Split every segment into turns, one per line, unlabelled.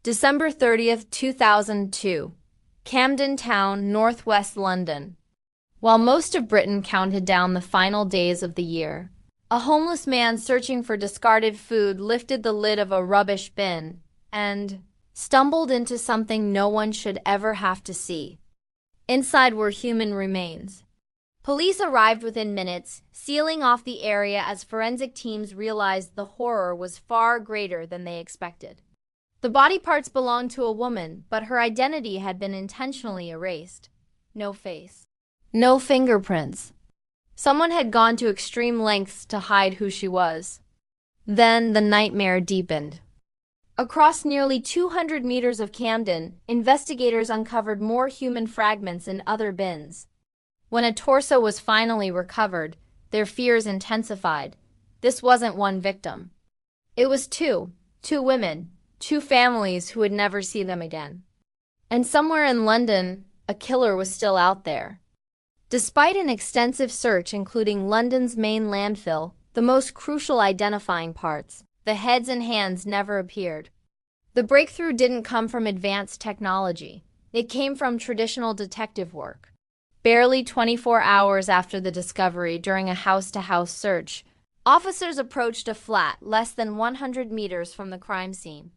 December 30th, 2002. Camden Town, northwest London. While most of Britain counted down the final days of the year, a homeless man searching for discarded food lifted the lid of a rubbish bin and stumbled into something no one should ever have to see. Inside were human remains. Police arrived within minutes, sealing off the area as forensic teams realized the horror was far greater than they expected. The body parts belonged to a woman, but her identity had been intentionally erased. No face. No fingerprints. Someone had gone to extreme lengths to hide who she was. Then the nightmare deepened. Across nearly 200 meters of Camden, investigators uncovered more human fragments in other bins. When a torso was finally recovered, their fears intensified. This wasn't one victim. It was two women, two families who would never see them again. And somewhere in London, a killer was still out there. Despite an extensive search including London's main landfill, the most crucial identifying parts, the heads and hands, never appeared. The breakthrough didn't come from advanced technology. It came from traditional detective work. Barely 24 hours after the discovery, during a house-to-house search, officers approached a flat less than 100 meters from the crime scene.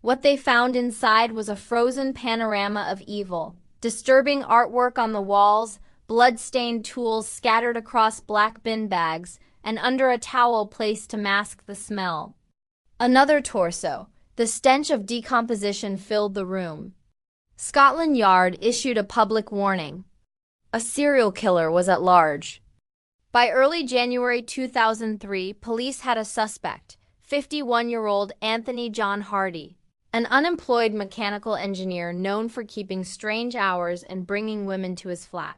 What they found inside was a frozen panorama of evil, disturbing artwork on the walls, blood-stained tools scattered across black bin bags, and under a towel placed to mask the smell. Another torso. The stench of decomposition filled the room. Scotland Yard issued a public warning. A serial killer was at large. By early January 2003, police had a suspect, 51-year-old Anthony John Hardy, an unemployed mechanical engineer known for keeping strange hours and bringing women to his flat.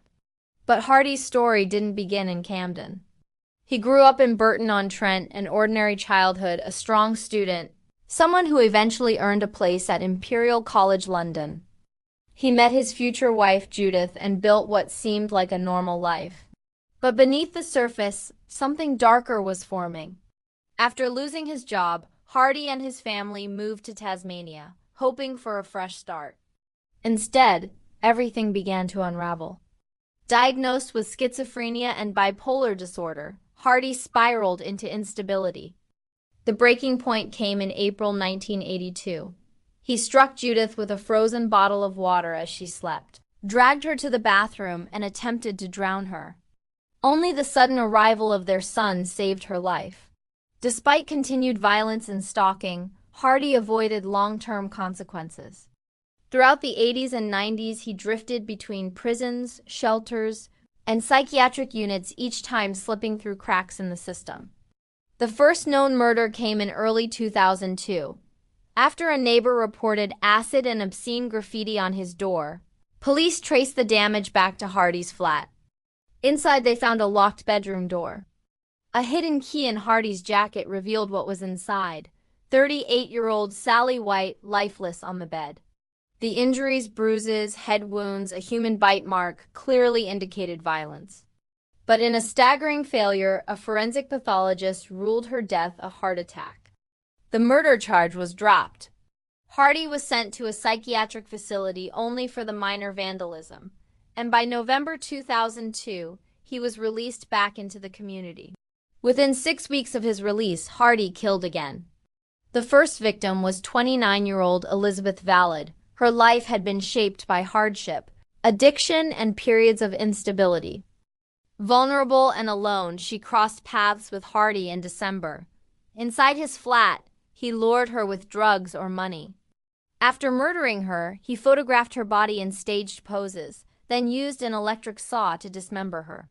But Hardy's story didn't begin in Camden. He grew up in Burton-on-Trent, an ordinary childhood, a strong student, someone who eventually earned a place at Imperial College London. He met his future wife, Judith, and built what seemed like a normal life. But beneath the surface, something darker was forming. After losing his job, Hardy and his family moved to Tasmania, hoping for a fresh start. Instead, everything began to unravel. Diagnosed with schizophrenia and bipolar disorder, Hardy spiraled into instability. The breaking point came in April 1982. He struck Judith with a frozen bottle of water as she slept, dragged her to the bathroom, and attempted to drown her. Only the sudden arrival of their son saved her life. Despite continued violence and stalking, Hardy avoided long-term consequences. Throughout the 80s and 90s, he drifted between prisons, shelters, and psychiatric units, each time slipping through cracks in the system. The first known murder came in early 2002. After a neighbor reported acid and obscene graffiti on his door, police traced the damage back to Hardy's flat. Inside, they found a locked bedroom door. A hidden key in Hardy's jacket revealed what was inside: 38-year-old Sally White, lifeless on the bed. The injuries, bruises, head wounds, a human bite mark, clearly indicated violence. But in a staggering failure, a forensic pathologist ruled her death a heart attack. The murder charge was dropped. Hardy was sent to a psychiatric facility only for the minor vandalism, and by November 2002, he was released back into the community. Within 6 weeks of his release, Hardy killed again. The first victim was 29-year-old Elizabeth Valid. Her life had been shaped by hardship, addiction, and periods of instability. Vulnerable and alone, she crossed paths with Hardy in December. Inside his flat, he lured her with drugs or money. After murdering her, he photographed her body in staged poses, then used an electric saw to dismember her.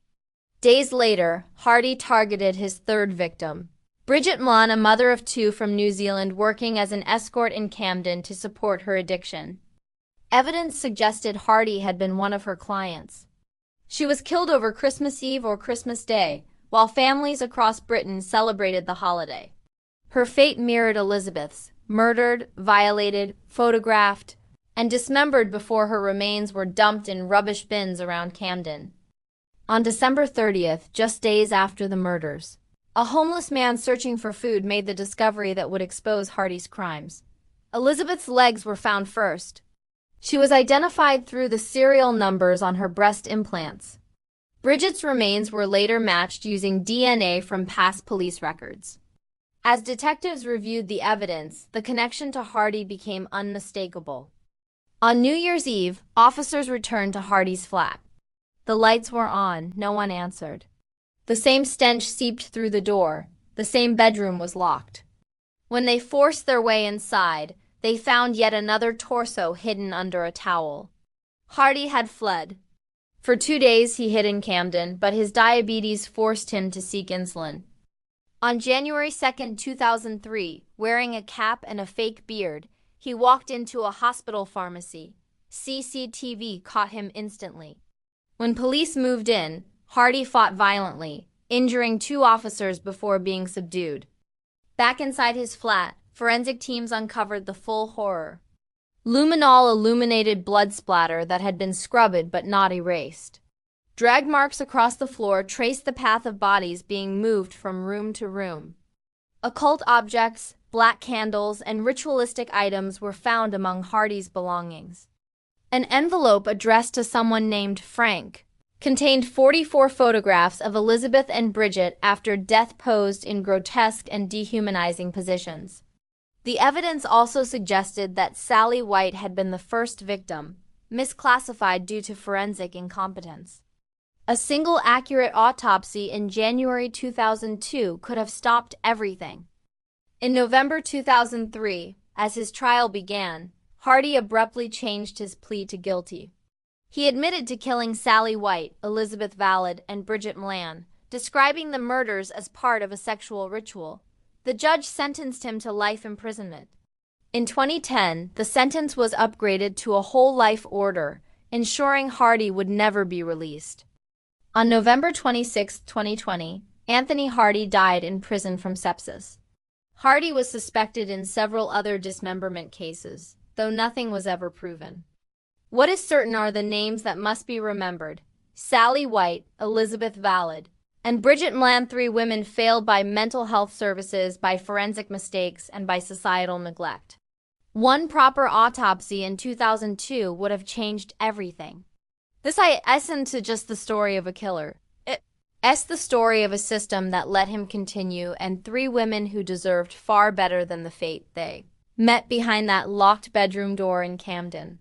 Days later, Hardy targeted his third victim, Bridget Mlan, a mother of two from New Zealand working as an escort in Camden to support her addiction. Evidence suggested Hardy had been one of her clients. She was killed over Christmas Eve or Christmas Day, while families across Britain celebrated the holiday. Her fate mirrored Elizabeth's: murdered, violated, photographed, and dismembered before her remains were dumped in rubbish bins around Camden. On December 30th, just days after the murders, a homeless man searching for food made the discovery that would expose Hardy's crimes. Elizabeth's legs were found first. She was identified through the serial numbers on her breast implants. Bridget's remains were later matched using DNA from past police records. As detectives reviewed the evidence, the connection to Hardy became unmistakable. On New Year's Eve, officers returned to Hardy's flat. The lights were on, no one answered. The same stench seeped through the door, the same bedroom was locked. When they forced their way inside, they found yet another torso hidden under a towel. Hardy had fled. For 2 days he hid in Camden, but his diabetes forced him to seek insulin. On January 2, 2003, wearing a cap and a fake beard, he walked into a hospital pharmacy. CCTV caught him instantly. When police moved in, Hardy fought violently, injuring 2 officers before being subdued. Back inside his flat, forensic teams uncovered the full horror. Luminol illuminated blood splatter that had been scrubbed but not erased. Drag marks across the floor traced the path of bodies being moved from room to room. Occult objects, black candles, and ritualistic items were found among Hardy's belongings. An envelope addressed to someone named Frank contained 44 photographs of Elizabeth and Bridget after death posed in grotesque and dehumanizing positions. The evidence also suggested that Sally White had been the first victim, misclassified due to forensic incompetence. A single accurate autopsy in January 2002 could have stopped everything. In November 2003, as his trial began, Hardy abruptly changed his plea to guilty. He admitted to killing Sally White, Elizabeth Valad, and Bridget Milan, describing the murders as part of a sexual ritual. The judge sentenced him to life imprisonment. In 2010, the sentence was upgraded to a whole life order, ensuring Hardy would never be released. On November 26, 2020, Anthony Hardy died in prison from sepsis. Hardy was suspected in several other dismemberment cases, though nothing was ever proven. What is certain are the names that must be remembered: Sally White, Elizabeth Valad, and Bridget Milan. 3 women failed by mental health services, by forensic mistakes, and by societal neglect. One proper autopsy in 2002 would have changed everything. This isn't just the story of a killer. It's the story of a system that let him continue, and 3 women who deserved far better than the fate they met behind that locked bedroom door in Camden.